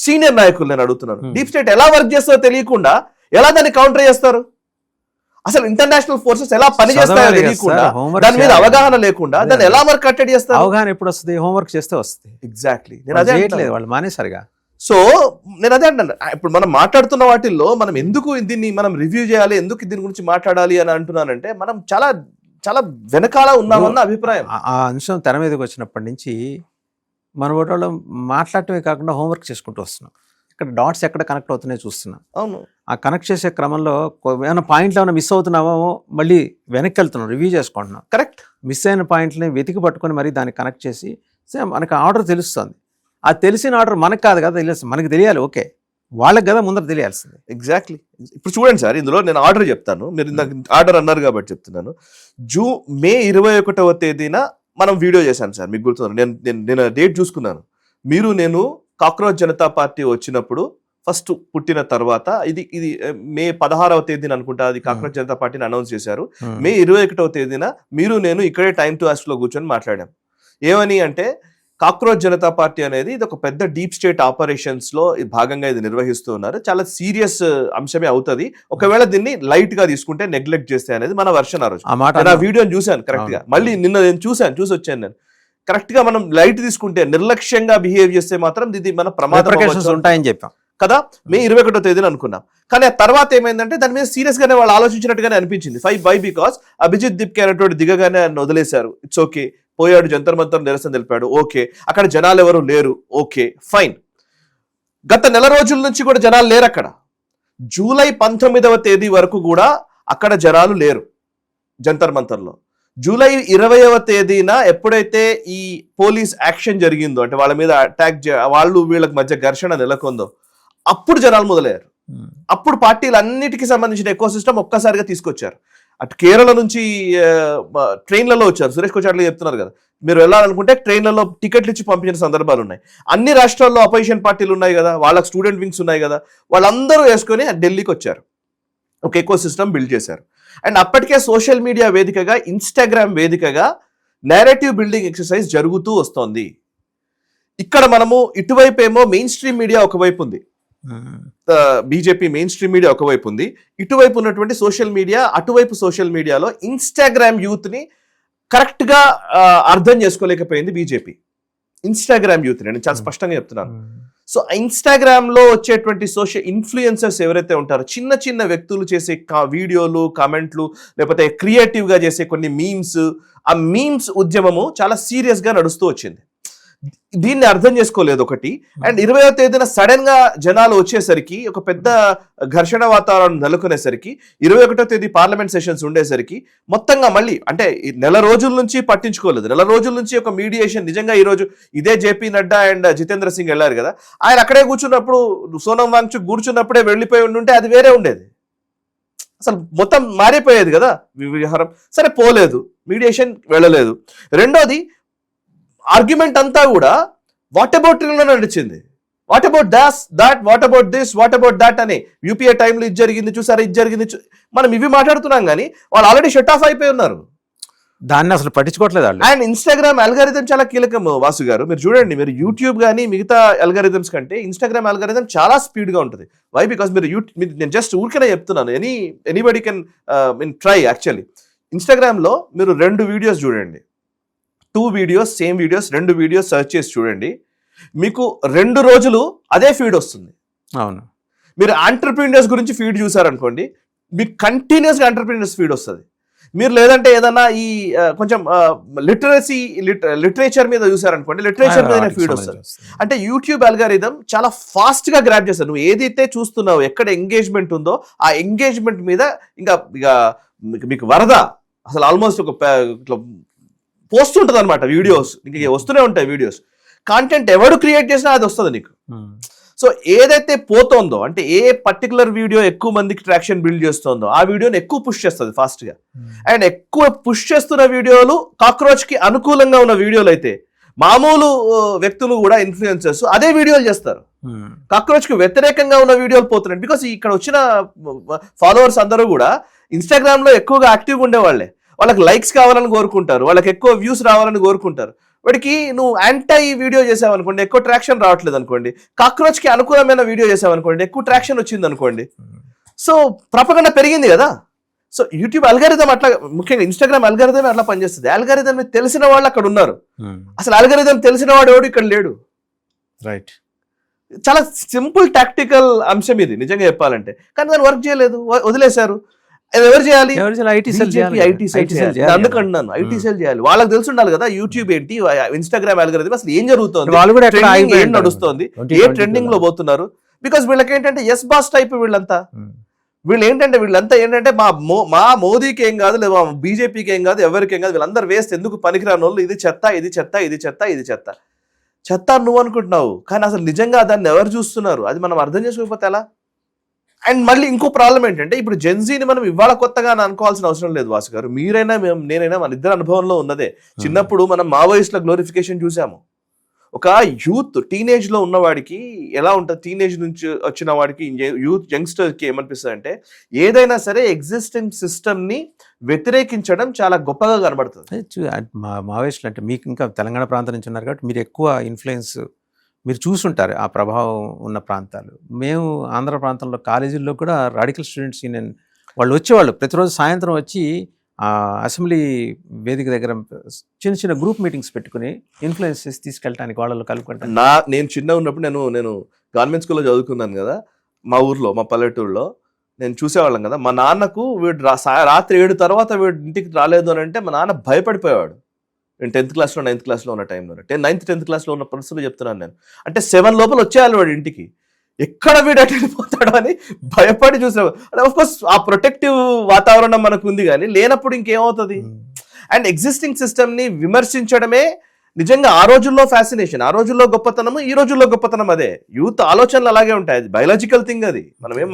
Senior నాయకులు నేను అడుగుతున్నాను. డీప్ స్టేట్ ఎలా వర్క్ చేస్తారో తెలియకుండా ఎలా దాన్ని కౌంటర్ చేస్తారు? అసలు ఇంటర్నేషనల్ ఫోర్సెస్ ఎలా పనిచేస్తాయో తెలియకుండా, దాని మీద అవగాహన లేకుండా దాన్ని ఎలా మరి కట్టడి చేస్తారు? అవగాహన ఎప్పుడు వస్తుంది? హోంవర్క్ చేస్తే వస్తుంది. ఎగ్జాక్ట్లీ, నేను అదే వాళ్ళు మానేసరిగా. సో నేను అదే అంటున్నాను, ఇప్పుడు మనం మాట్లాడుతున్న వాటిల్లో మనం ఎందుకు దీన్ని మనం రివ్యూ చేయాలి, ఎందుకు దీని గురించి మాట్లాడాలి అని అంటున్నానంటే, మనం చాలా చాలా వెనకాల ఉన్నామన్న అభిప్రాయం. ఆ అంశం తెర మీదకి వచ్చినప్పటి నుంచి మన ఓటర్లో మాట్లాడటమే కాకుండా హోంవర్క్ చేసుకుంటూ వస్తున్నాం. ఇక్కడ డాట్స్ ఎక్కడ కనెక్ట్ అవుతున్నాయో చూస్తున్నాం. అవును, ఆ కనెక్ట్ చేసే క్రమంలో ఏమైనా పాయింట్లు ఏమైనా మిస్ అవుతున్నామో మళ్ళీ వెనక్కి వెళ్తున్నాం, రివ్యూ చేసుకుంటున్నాం. కరెక్ట్, మిస్ అయిన పాయింట్ని వెతికి పట్టుకొని మరీ దాన్ని కనెక్ట్ చేసి మనకి ఆర్డర్ తెలుస్తుంది. ఆ తెలిసిన ఆర్డర్ మనకు కాదు కదా తెలుస్తుంది, మనకి తెలియాలి. ఓకే, వాళ్ళకి కదా ముందర తెలియాల్సింది. ఎగ్జాక్ట్లీ. ఇప్పుడు చూడండి సార్, ఇందులో నేను ఆర్డర్ చెప్తాను, మీరు ఇందాక ఆర్డర్ అన్నారు కాబట్టి చెప్తున్నాను. మే 21వ తేదీన మనం వీడియో చేశాను సార్, మీకు గుర్తుంది. నేను డేట్ చూసుకున్నాను. మీరు నేను కాక్రోచ్ జనతా పార్టీ వచ్చినప్పుడు ఫస్ట్ పుట్టిన తర్వాత ఇది మే 16వ తేదీన అనుకుంటా అది కాక్రోచ్ జనతా పార్టీని అనౌన్స్ చేశారు. మే 21వ తేదీన మీరు నేను ఇక్కడే టైమ్ టు ఆస్క్ లో కూర్చొని మాట్లాడాం. ఏమని అంటే, కాక్రోచ్ జనతా పార్టీ అనేది ఇది ఒక పెద్ద డీప్ స్టేట్ ఆపరేషన్స్ లో భాగంగా ఇది నిర్వహిస్తూ ఉన్నారు, చాలా సీరియస్ అంశమే అవుతుంది ఒకవేళ దీన్ని లైట్ గా తీసుకుంటే, నెగ్లెక్ట్ చేస్తే అనేది మన వర్షన్. ఆ రోజు నేను ఆ వీడియోని చూశాను కరెక్ట్ గా, మళ్ళీ నిన్న నేను చూసి వచ్చాను నేను. కరెక్ట్ గా మనం లైట్ తీసుకుంటే, నిర్లక్ష్యంగా బిహేవ్ చేస్తే మాత్రం ఇది మన ప్రమాదం ఉంటాయని చెప్పాం కదా, మే 21వ తేదీన అనుకున్నాం. కానీ ఆ తర్వాత ఏమైందంటే దాని మీద సీరియస్ గానే వాళ్ళు ఆలోచించినట్టుగానే అనిపించింది. బికాస్ అభిజిత్ దీప్కే అనేటువంటి దిగగానే ఆయన వదిలేశారు. ఇట్స్ ఓకే, పోయాడు, జంతర్ మంతర్ నిరసన తెలిపాడు, ఓకే, అక్కడ జనాలు ఎవరు లేరు, ఓకే ఫైన్. గత నెల రోజుల నుంచి కూడా జనాలు లేరు అక్కడ. జూలై 19వ తేదీ వరకు కూడా అక్కడ జనాలు లేరు జంతర్ మంతర్లో. జూలై 20వ తేదీన ఎప్పుడైతే ఈ పోలీస్ యాక్షన్ జరిగిందో, అంటే వాళ్ళ మీద అటాక్ వాళ్ళు వీళ్ళకి మధ్య ఘర్షణ నెలకొందో, అప్పుడు జనాలు మొదలయ్యారు. అప్పుడు పార్టీలన్నిటికీ సంబంధించిన ఎకో సిస్టమ్ ఒక్కసారిగా తీసుకొచ్చారు. అటు కేరళ నుంచి ట్రైన్లలో వచ్చారు. సురేష్ కొచార్లు చెప్తున్నారు కదా, మీరు వెళ్ళాలనుకుంటే ట్రైన్లలో టికెట్లు ఇచ్చి పంపించిన సందర్భాలు ఉన్నాయి. అన్ని రాష్ట్రాల్లో అపోజిషన్ పార్టీలు ఉన్నాయి కదా, వాళ్ళకి స్టూడెంట్ వింగ్స్ ఉన్నాయి కదా, వాళ్ళందరూ వేసుకొని ఢిల్లీకి వచ్చారు, ఒక ఎకో సిస్టమ్ బిల్డ్ చేశారు. అండ్ అప్పటికే సోషల్ మీడియా వేదికగా, ఇన్స్టాగ్రామ్ వేదికగా నేరేటివ్ బిల్డింగ్ ఎక్సర్సైజ్ జరుగుతూ వస్తోంది. ఇక్కడ మనము ఇటువైపు ఏమో మెయిన్ స్ట్రీమ్ మీడియా ఒకవైపు ఉంది, బీజేపీ మెయిన్ స్ట్రీమ్ మీడియా ఒకవైపు ఉంది, ఇటువైపు ఉన్నటువంటి సోషల్ మీడియా, అటువైపు సోషల్ మీడియాలో ఇన్స్టాగ్రామ్ యూత్ ని కరెక్ట్ గా అర్థం చేసుకోలేకపోయింది బీజేపీ. ఇన్స్టాగ్రామ్ యూత్ నేను చాలా స్పష్టంగా చెప్తున్నాను. సో ఇన్స్టాగ్రామ్ లో వచ్చేటువంటి సోషల్ ఇన్ఫ్లుయెన్సర్స్ ఎవరైతే ఉంటారో, చిన్న చిన్న వ్యక్తులు చేసే వీడియోలు, కామెంట్లు, లేకపోతే క్రియేటివ్ గా చేసే కొన్ని మీమ్స్, ఆ మీమ్స్ ఉద్యమము చాలా సీరియస్ గా నడుస్తూ వచ్చింది. దీన్ని అర్థం చేసుకోలేదు ఒకటి. అండ్ 20వ తేదీన సడన్ గా జనాలు వచ్చేసరికి, ఒక పెద్ద ఘర్షణ వాతావరణం నెలకొనేసరికి, 21వ తేదీ పార్లమెంట్ సెషన్స్ ఉండేసరికి మొత్తంగా మళ్ళీ అంటే నెల రోజుల నుంచి పట్టించుకోలేదు. నెల రోజుల నుంచి ఒక మీడియేషన్. నిజంగా ఈ రోజు ఇదే జేపీ నడ్డా అండ్ జితేంద్ర సింగ్ వెళ్ళారు కదా, ఆయన అక్కడే కూర్చున్నప్పుడు, సోనం వాంగ్చుక్ కూర్చున్నప్పుడే వెళ్ళిపోయి ఉంటే అది వేరే ఉండేది, అసలు మొత్తం మారిపోయేది కదా వ్యవహారం. సరే, పోలేదు, మీడియేషన్ వెళ్ళలేదు. రెండోది, ఆర్గ్యుమెంట్ అంతా కూడా వాట్ అబౌట్ నడిచింది. What about that, what about this, what about that అని. యూపీఏ టైంలో ఇది జరిగింది చూసారా, ఇది జరిగింది, మనం ఇవి మాట్లాడుతున్నాం కానీ వాళ్ళు ఆల్రెడీ షట్ ఆఫ్ అయిపోయి ఉన్నారు, దాన్ని అసలు పట్టించుకోవట్లేదు వాళ్ళు. అండ్ ఇన్స్టాగ్రామ్ అల్గారిథం చాలా కీలకం వాసు గారు. మీరు చూడండి, మీరు యూట్యూబ్ కానీ మిగతా అల్గారిథమ్స్ కంటే ఇన్స్టాగ్రామ్ అల్గారిథం చాలా స్పీడ్ గా ఉంటుంది. వై? బికాస్ మీరు నేను జస్ట్ ఊరికనే చెప్తున్నాను, anybody can try. Actually Instagram లో మీరు 2 వీడియోస్ చూడండి, 2 videos, same videos, 2 videos search చేసి చూడండి, మీకు 2 రోజులు అదే ఫీడ్ వస్తుంది. అవును, మీరు ఆంటర్‌ప్రెన్యూర్స్ గురించి ఫీడ్ చూసారనుకోండి, మీకు కంటిన్యూస్గా ఆంటర్‌ప్రెన్యూర్స్ ఫీడ్ వస్తుంది. మీరు లేదంటే ఏదన్నా ఈ కొంచెం లిటరేచర్ మీద చూసారనుకోండి, లిటరేచర్ మీద ఫీడ్ వస్తుంది. అంటే యూట్యూబ్ అల్గారిథం చాలా ఫాస్ట్ గా గ్రాప్ చేస్తారు. నువ్వు ఏదైతే చూస్తున్నావు, ఎక్కడ ఎంగేజ్మెంట్ ఉందో ఆ ఎంగేజ్మెంట్ మీద ఇంకా మీకు వరద అసలు ఆల్మోస్ట్ ఒక పోస్ట్ ఉంటుంది అనమాట. వీడియోస్ ఇంక వస్తూనే ఉంటాయి. వీడియోస్ కాంటెంట్ ఎవడు క్రియేట్ చేసినా అది వస్తుంది నీకు. సో ఏదైతే పోతుందో, అంటే ఏ పర్టికులర్ వీడియో ఎక్కువ మందికి ట్రాక్షన్ బిల్డ్ చేస్తుందో ఆ వీడియోని ఎక్కువ పుష్ చేస్తుంది ఫాస్ట్ గా. అండ్ ఎక్కువ పుష్ చేస్తున్న వీడియోలు కాక్రోచ్ కి అనుకూలంగా ఉన్న వీడియోలు అయితే, మామూలు వ్యక్తులు కూడా ఇన్ఫ్లుయెన్సర్స్ అదే వీడియోలు చేస్తారు. కాక్రోచ్ కి వ్యతిరేకంగా ఉన్న వీడియోలు పోతున్నాయి. బికాస్ ఇక్కడ వచ్చిన ఫాలోవర్స్ అందరూ కూడా ఇన్స్టాగ్రామ్ లో ఎక్కువగా యాక్టివ్గా ఉండేవాళ్లే. వాళ్ళకి లైక్స్ కావాలని కోరుకుంటారు, వాళ్ళకి ఎక్కువ వ్యూస్ రావాలని కోరుకుంటారు. వాడికి నువ్వు యాంటై వీడియో చేసావు అనుకోండి, ఎక్కువ ట్రాక్షన్ రావట్లేదు అనుకోండి. కాక్రోచ్ కి అనుకూలమైన వీడియో చేసావు అనుకోండి, ఎక్కువ ట్రాక్షన్ వచ్చింది అనుకోండి. సో ప్రపగండ పెరిగింది కదా. సో యూట్యూబ్ అల్గారిథం అట్లా, ముఖ్యంగా ఇన్స్టాగ్రామ్ అల్గారిథం అట్లా పనిచేస్తుంది. అల్గారిథం తెలిసిన వాళ్ళు అక్కడ ఉన్నారు, అసలు అల్గారిథం తెలిసిన వాడు ఎవడు ఇక్కడ లేడు. రైట్. చాలా సింపుల్ టాక్టికల్ అంశం ఇది నిజంగా చెప్పాలంటే, కానీ దాన్ని వర్క్ చేయలేదు, వదిలేశారు. అది ఎవరు చేయాలి? ఐటీ సెల్ చేయాలి. అందుకన్నాను ఐటీ సెల్ చేయాలి. వాళ్ళకి తెలిసి ఉండాలి కదా యూట్యూబ్ ఏంటి, ఇన్స్టాగ్రామ్ అల్గారిథం అసలు ఏం జరుగుతుంది, ఏం నడుస్తుంది, ఏ ట్రెండింగ్ లో పోతున్నారు. బికాస్ వీళ్ళకి ఏంటంటే ఎస్ బాస్ టైప్ వీళ్ళంతా. వీళ్ళంతా ఏంటంటే మా మోదీకి ఏం కాదు, లేదా మా బీజేపీకి ఏం కాదు, ఎవరికి ఏం కాదు, వీళ్ళందరూ వేస్ట్, ఎందుకు పనికిరాని వాళ్ళు, ఇది చెత్త, ఇది చెత్త, ఇది చెత్త, ఇది చెత్త. చెత్త నువ్వు అనుకుంటున్నావు, కానీ అసలు నిజంగా దాన్ని ఎవరు చూస్తున్నారు అది మనం అర్థం చేసుకోకపోతే ఎలా? అండ్ మళ్ళీ ఇంకో ప్రాబ్లం ఏంటంటే, ఇప్పుడు జెన్జీని మనం ఇవాళ కొత్తగా అనుకోవాల్సిన అవసరం లేదు వాసు గారు. మీరైనా నేనైనా మన ఇద్దరు అనుభవంలో ఉన్నదే. చిన్నప్పుడు మనం మావోయిస్టుల గ్లోరిఫికేషన్ చూసాము. ఒక యూత్ టీనేజ్ లో ఉన్నవాడికి ఎలా ఉంటుంది, టీనేజ్ నుంచి వచ్చిన వాడికి యంగ్స్టర్ కి ఏమనిపిస్తుంది అంటే, ఏదైనా సరే ఎగ్జిస్టింగ్ సిస్టమ్ ని వ్యతిరేకించడం చాలా గొప్పగా కనబడుతుంది. మావోయిస్టులు అంటే మీకు ఇంకా తెలంగాణ ప్రాంతం నుంచి ఉన్నారు కాబట్టి మీరు ఎక్కువ ఇన్ఫ్లుయెన్స్ మీరు చూసుంటారు ఆ ప్రభావం ఉన్న ప్రాంతాలు. మేము ఆంధ్ర ప్రాంతంలో కాలేజీల్లో కూడా రాడికల్ స్టూడెంట్స్ యూనియన్ వాళ్ళు వచ్చేవాళ్ళు, ప్రతిరోజు సాయంత్రం వచ్చి అసెంబ్లీ వేదిక దగ్గర చిన్న చిన్న గ్రూప్ మీటింగ్స్ పెట్టుకుని ఇన్ఫ్లుయెన్స్ చేసి తీసుకెళ్ళడానికి వాళ్ళలో కలుపుకుంటాను. నేను చిన్న ఉన్నప్పుడు నేను గవర్నమెంట్ స్కూల్లో చదువుకున్నాను కదా, మా ఊర్లో, మా పల్లెటూరులో నేను చూసేవాళ్ళం కదా. మా నాన్నకు వీడు రాత్రి 7 తర్వాత వీడు ఇంటికి రాలేదు అని అంటే మా నాన్న భయపడిపోయేవాడు. నేను 10th క్లాస్లో 9th క్లాస్లో ఉన్న టైంలో, 9th 10th క్లాస్లో ఉన్న పరిస్థితులు చెప్తున్నాను నేను. అంటే 7 లోపల వచ్చేయాలి వాడు ఇంటికి, ఎక్కడ వీడు అటు వెళ్ళిపోతాడు అని భయపడి చూసావు. అంటే ఆఫ్ కోర్స్ ఆ ప్రొటెక్టివ్ వాతావరణం మనకు ఉంది, కానీ లేనప్పుడు ఇంకేమవుతుంది? అండ్ ఎగ్జిస్టింగ్ సిస్టమ్ ని విమర్శించడమే నిజంగా ఆ రోజుల్లో ఫ్యాసినేషన్, ఆ రోజుల్లో గొప్పతనము, ఈ రోజుల్లో గొప్పతనం అదే. యూత్ ఆలోచనలు అలాగే ఉంటాయి, అది బయాలజికల్ థింగ్. అది మనం ఏం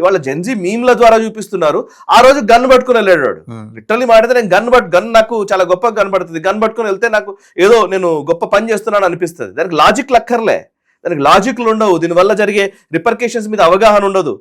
ఇవాళ జెన్జీ మీమ్ల ద్వారా చూపిస్తున్నారు. ఆ రోజు గన్ పట్టుకుని వెళ్ళాడు వాడు. లిటరల్లీ మాట్లాడితే నేను గన్ నాకు చాలా గొప్పగా కనబడుతుంది, గన్ పట్టుకుని వెళ్తే నాకు ఏదో నేను గొప్ప పని చేస్తున్నాను అనిపిస్తుంది. దానికి లాజిక్ లక్కర్లే, దానికి లాజిక్లు ఉండవు, దీనివల్ల జరిగే రిపర్కేషన్స్ మీద అవగాహన ఉండదు.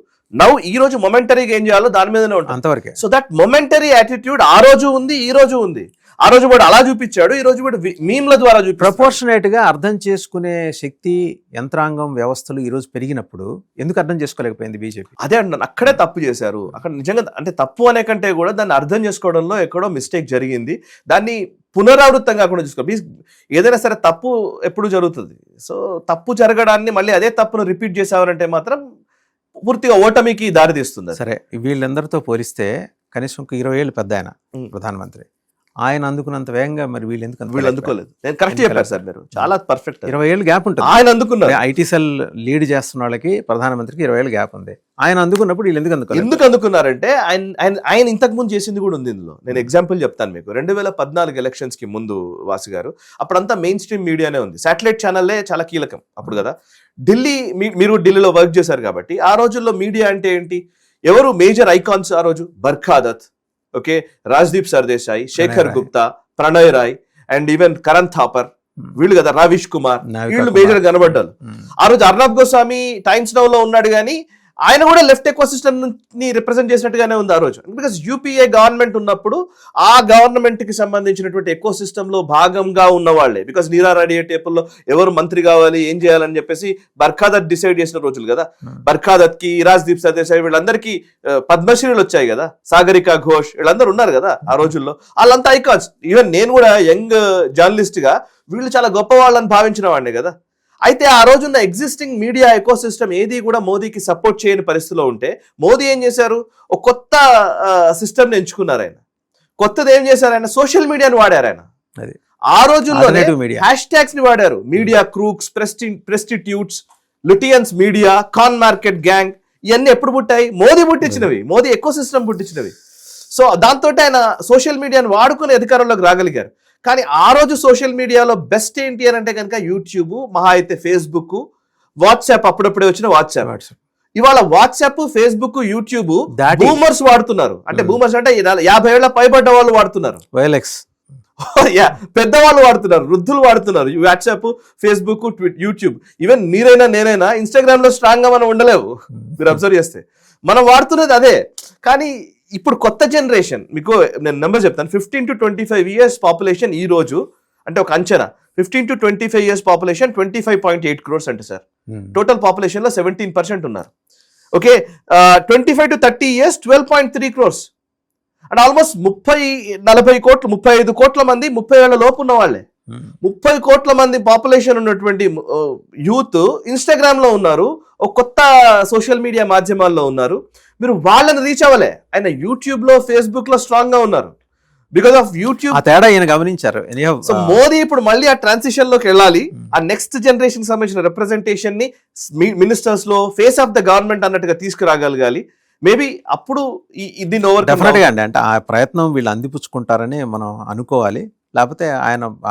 ఈ రోజు మొమెంటరీగా ఏం చేయాలో దాని మీదనే ఉంటుంది అంతవరకే. సో దట్ మొమెంటరీ యాటిట్యూడ్ ఆ రోజు ఉంది, ఈ రోజు ఉంది. ఆ రోజు వాడు అలా చూపించాడు, ఈ రోజు వాడు మీమ్ల ద్వారా ప్రపోర్షనేట్ గా అర్థం చేసుకునే శక్తి, యంత్రాంగం, వ్యవస్థలు ఈ రోజు పెరిగినప్పుడు ఎందుకు అర్థం చేసుకోలేకపోయింది బీజేపీ? అదే అంటున్నాను, అక్కడే తప్పు చేశారు. అక్కడ నిజంగా అంటే తప్పు అనే కంటే కూడా దాన్ని అర్థం చేసుకోవడంలో ఎక్కడో మిస్టేక్ జరిగింది. దాన్ని పునరావృతం కాకుండా చూసుకో. ఏదైనా సరే తప్పు ఎప్పుడు జరుగుతుంది. సో తప్పు జరగడాన్ని మళ్ళీ అదే తప్పును రిపీట్ చేసావరంటే మాత్రం పూర్తిగా ఓటమికి దారితీస్తుంది. సరే, వీళ్ళందరితో పోలిస్తే కనీసం 20 ఏళ్ళు పెద్ద ఆయన ప్రధానమంత్రి, ఆయన అందుకున్నంత వేగంగా మరి వీళ్ళు అందుకోలేదు. నేను కరెక్ట్ చెప్పారు సార్, మీరు చాలా పర్ఫెక్ట్. 20 ఏళ్ళు గ్యాప్ ఉంటుంది. ఆయన అందుకున్నారు. ఐటీ సెల్ లీడ్ చేస్తున్న వాళ్ళకి ప్రధానమంత్రికి 20 ఏళ్ళు గ్యాప్ ఉంది. ఆయన అందుకున్నప్పుడు వీళ్ళు ఎందుకు అందుకున్నారంటే ఆయన ఇంతకు ముందు చేసింది కూడా ఉంది ఇందులో. నేను ఎగ్జాంపుల్ చెప్తాను మీకు. 2014 ఎలక్షన్స్ కి ముందు వాసు గారు, అప్పుడంతా మెయిన్ స్ట్రీమ్ మీడియానే ఉంది, శాటిలైట్ ఛానల్లే చాలా కీలకం అప్పుడు కదా. ఢిల్లీ, మీరు ఢిల్లీలో వర్క్ చేశారు కాబట్టి ఆ రోజుల్లో మీడియా అంటే ఏంటి, ఎవరు మేజర్ ఐకాన్స్ ఆ రోజు? Barkha Dutt, okay, Rajdeep Sardesai, Shekhar Gupta, Pranoy Roy and even Karan Thapar, వీళ్ళు కదా, రవీష్ కుమార్, వీళ్ళు మేజర్ కనబడ్డారు. ఆ రోజు అర్నబ్ గోస్వామి టైమ్స్ నౌ లో ఉన్నాడు, కానీ ఆయన కూడా లెఫ్ట్ ఎకో సిస్టమ్ ని రిప్రజెంట్ చేసినట్టుగానే ఉంది ఆ రోజు. బికాస్ యూపీఏ గవర్నమెంట్ ఉన్నప్పుడు ఆ గవర్నమెంట్ కి సంబంధించినటువంటి ఎకో సిస్టమ్ లో భాగంగా ఉన్న వాళ్ళే. బికాస్ నీరా రెడ్డి టేపుల్లో ఎవరు మంత్రి కావాలి, ఏం చేయాలని చెప్పేసి బర్ఖాదత్ డిసైడ్ చేసిన రోజులు కదా. బర్ఖాదత్ కి, రాజ్దీప్ సర్దేశాయ్, వీళ్ళందరికీ పద్మశ్రీలు వచ్చాయి కదా, సాగరికా ఘోష్, వీళ్ళందరూ ఉన్నారు కదా ఆ రోజుల్లో. వాళ్ళంతా ఐకాన్స్. ఈవెన్ నేను కూడా యంగ్ జర్నలిస్ట్ గా వీళ్ళు చాలా గొప్ప వాళ్ళని భావించిన వాడిని కదా. అయితే ఆ రోజున్న ఎగ్జిస్టింగ్ మీడియా ఎకో సిస్టమ్ ఏది కూడా మోదీకి సపోర్ట్ చేయని పరిస్థితిలో ఉంటే మోదీ ఏం చేశారు, ఒక కొత్త సిస్టమ్ని ఎంచుకున్నారు. ఆయన కొత్తది ఏం చేశారు, ఆయన సోషల్ మీడియాని వాడారు. ఆయన ఆ రోజుల్లో హ్యాష్ ట్యాగ్స్ ని వాడారు. Media crooks, presstitutes, Lutyens media, Khan Market gang, ఇవన్నీ ఎప్పుడు పుట్టాయి? మోదీ పుట్టించినవి, మోదీ ఎకో సిస్టమ్ పుట్టించినవి. సో దాంతో ఆయన సోషల్ మీడియాని వాడుకుని అధికారంలోకి రాగలిగారు. కానీ ఆ రోజు సోషల్ మీడియాలో బెస్ట్ ఏంటి అని అంటే కనుక యూట్యూబ్, మహా అయితే ఫేస్బుక్, వాట్సాప్, అప్పుడప్పుడే వచ్చిన వాట్సాప్. ఇవాళ వాట్సాప్, ఫేస్బుక్, యూట్యూబ్ బూమర్స్ వాడుతున్నారు. అంటే బూమర్స్ అంటే 50 ఏళ్ల పైబడ్డ వాళ్ళు వాడుతున్నారు, పెద్దవాళ్ళు వాడుతున్నారు, వృద్ధులు వాడుతున్నారు వాట్సాప్, ఫేస్బుక్, యూట్యూబ్. ఈవెన్ మీరైనా నేనైనా ఇన్స్టాగ్రామ్ లో స్ట్రాంగ్ గా మనం ఉండలేవు. మీరు అబ్జర్వ్ చేస్తే మనం వాడుతున్నది అదే. కానీ ఇప్పుడు కొత్త జనరేషన్, మీకు నేను నెంబర్ చెప్తాను, 15 to 25 years పాపులేషన్ ఈ రోజు అంటే ఒక అంచనా 15 to 25 years పాపులేషన్ 25.8 crores అంటే సార్. టోటల్ పాపులేషన్ లో 17% ఉన్నారు. Okay, 25 to 30 years 12.3 crores. అంటే ఆల్మోస్ట్ 30-40 కోట్లు 35 కోట్ల మంది 30 ఏళ్ల లోపు ఉన్న వాళ్ళే. 30 కోట్ల మంది పాపులేషన్ ఉన్నటువంటి యూత్ ఇన్స్టాగ్రామ్ లో ఉన్నారు, ఒక కొత్త సోషల్ మీడియా మాధ్యమాల్లో ఉన్నారు. మీరు వాళ్ళని రీచ్ అవ్వలే. ఆయన యూట్యూబ్ లో ఫేస్బుక్ లో స్ట్రాంగ్ గా ఉన్నారు బికాస్ ఆఫ్ యూట్యూబ్. ఆ తేడా ఈయన గమనించారు. సో మోదీ ఇప్పుడు మళ్ళీ ఆ ట్రాన్సిషన్ లోకి వెళ్ళాలి. ఆ నెక్స్ట్ జనరేషన్ సంబంధించిన రిప్రజెంటేషన్ ని మినిస్టర్స్ లో ఫేస్ ఆఫ్ ద గవర్నమెంట్ అన్నట్టుగా తీసుకురాగలగాలి. మేబీ అప్పుడు దీన్ని ఓవర్ డెఫినెట్ గా అండి. అంటే ఆ ప్రయత్నం వీళ్ళు అందిపుచ్చుకుంటారని మనం అనుకోవాలి, లేకపోతే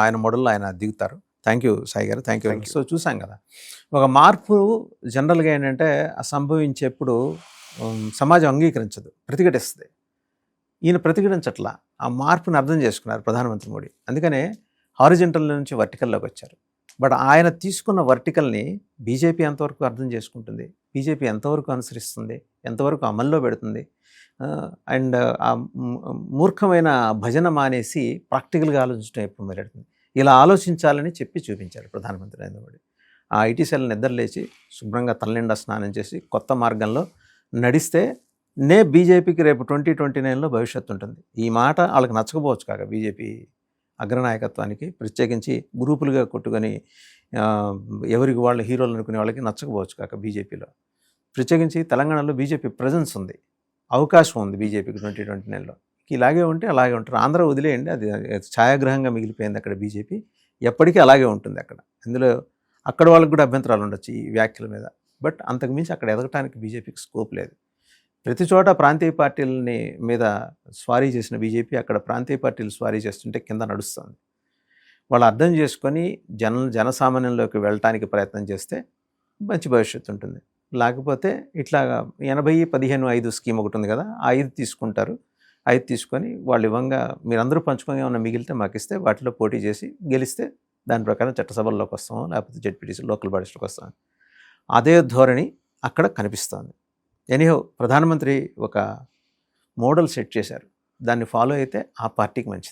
ఆయన మోడల్లో ఆయన దిగుతారు. థ్యాంక్ యూ సాయి గారు, థ్యాంక్ యూ. సో చూసాం కదా, ఒక మార్పు జనరల్గా ఏంటంటే సంభవించేప్పుడు సమాజం అంగీకరించదు, ప్రతిఘటిస్తుంది. ఈయన ప్రతిఘటించట్లా, ఆ మార్పుని అర్థం చేసుకున్నారు ప్రధానమంత్రి మోడీ. అందుకనే హారిజెంటల్ నుంచి వర్టికల్లోకి వచ్చారు. బట్ ఆయన తీసుకున్న వర్టికల్ని బీజేపీ ఎంతవరకు అర్థం చేసుకుంటుంది, బీజేపీ ఎంతవరకు అనుసరిస్తుంది, ఎంతవరకు అమల్లో పెడుతుంది, అండ్ ఆ మూర్ఖమైన భజన మానేసి ప్రాక్టికల్గా ఆలోచించడం ఎప్పుడు మొదలెడుతుంది. ఇలా ఆలోచించాలని చెప్పి చూపించారు ప్రధానమంత్రి నరేంద్ర మోడీ. ఆ ఐటీ సెల్ నిద్రలేచి శుభ్రంగా తలనిండా స్నానం చేసి కొత్త మార్గంలో నడిస్తే బీజేపీకి రేపు 2029లో భవిష్యత్తు ఉంటుంది. ఈ మాట వాళ్ళకి నచ్చకపోవచ్చు కాక బీజేపీ అగ్రనాయకత్వానికి, ప్రత్యేకించి గ్రూపులుగా కొట్టుకొని ఎవరికి వాళ్ళు హీరోలు అనుకునే వాళ్ళకి నచ్చకపోవచ్చు కాక బీజేపీలో. ప్రత్యేకించి తెలంగాణలో బీజేపీ ప్రెజెన్స్ ఉంది, అవకాశం ఉంది బీజేపీకి 2029లో. ఇలాగే ఉంటే అలాగే ఉంటారు. ఆంధ్ర వదిలేయండి, అది ఛాయాగ్రహంగా మిగిలిపోయింది అక్కడ బీజేపీ, ఎప్పటికీ అలాగే ఉంటుంది అక్కడ. అందులో అక్కడ వాళ్ళకి కూడా అభ్యంతరాలు ఉండొచ్చు ఈ వ్యాఖ్యల మీద, బట్ అంతకుమించి అక్కడ ఎదగటానికి బీజేపీకి స్కోప్ లేదు. ప్రతి చోట ప్రాంతీయ పార్టీలని మీద స్వారీ చేసిన బీజేపీ అక్కడ ప్రాంతీయ పార్టీలు స్వారీ చేస్తుంటే కింద నడుస్తుంది. వాళ్ళు అర్థం చేసుకొని జనసామాన్యంలోకి వెళ్ళటానికి ప్రయత్నం చేస్తే మంచి భవిష్యత్తు ఉంటుంది. లేకపోతే ఇట్లాగా 80-15-5 స్కీమ్ ఒకటి ఉంది కదా, ఆ 5 తీసుకుంటారు. 5 తీసుకొని వాళ్ళు ఇవ్వంగా మీరందరూ పంచుకొని ఏమన్నా మిగిలితే మాకు ఇస్తే వాటిలో పోటీ చేసి గెలిస్తే దాని ప్రకారం చట్టసభల్లోకి వస్తాము, లేకపోతే జెడ్పీటీసీ లోకల్ బాడీస్లోకి వస్తాము. అదే ధోరణి అక్కడ కనిపిస్తుంది. ఎనీహో ప్రధానమంత్రి ఒక మోడల్ సెట్ చేశారు, దాన్ని ఫాలో అయితే ఆ పార్టీకి మంచిది.